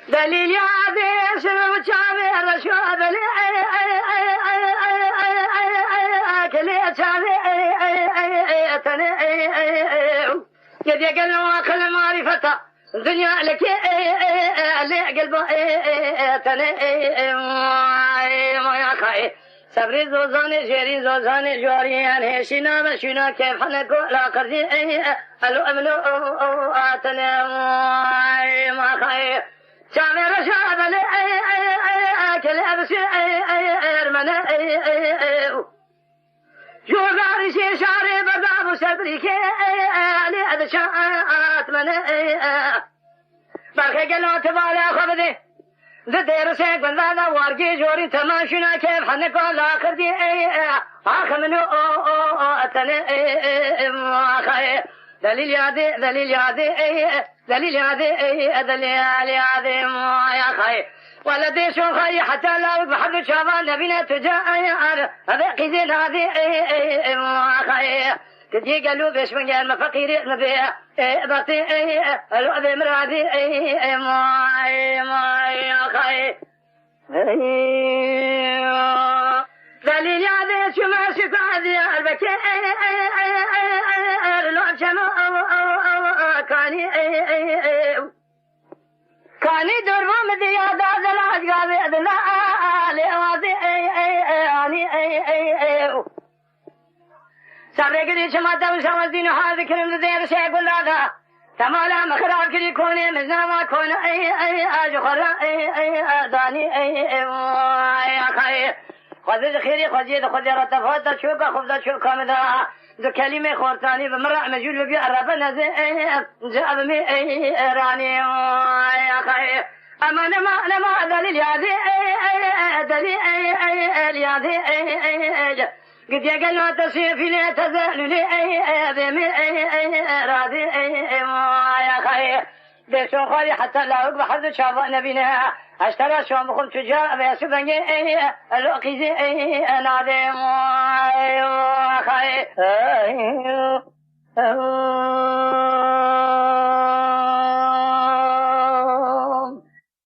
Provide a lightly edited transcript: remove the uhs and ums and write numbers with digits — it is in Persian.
دليل يا ذي شنو شافي رشوا دليل كلي شافي يدي قالوا كل معرفة الدنيا لك اللي قلبه ما يا خاي صبري زوزاني جيري زوزاني جوريان هشينا مشينا كيف حنكو لا قردي الو املو اتنا ما خاي شامي رشاد لي كل ابسي ارمنا جوغاري شي شاري بغاب صدري كي علي ادشات من بركه قالوا تبالي خبدي ذدير سيك بندادا وارجي جوري تماشينا كيف حنكو لاخر دي اخ منو اتني اخي دليل يادي دليل يادي دليل يادي دليل يادي يا خي ولدي شو خي حتى لو بحب شباب نبينا تجاي هذا قيزين هذه خي تجي قالوا بيش من قال مفقير نبي بطي الوعد مرادي ما يا خي دليل يادي شو ما شفادي البكي لو شنو كاني دربو مدي يا دازل اشغال ادنا لوازي اني سابقني شماتا وشمالدين هذا كرم ذي شيء قل هذا تمالا مخراب كري كوني مزنا ما كون اجخر داني يا خير خذ خيري خذ رتفات شوكا خذ شوكا مدا ذو كلمة خورتاني بمرع مجول بي عربنا جاب مي راني يا خير اما نما دليل يادي دليل يادي قد يقلوا تسيفي لي تزال لي بمي راضي يا خير بيشو خالي حتى لا يقبح حد شافا نبينا اشترى شو مخل تجاء بيسبني الوقيزي نادم يا خير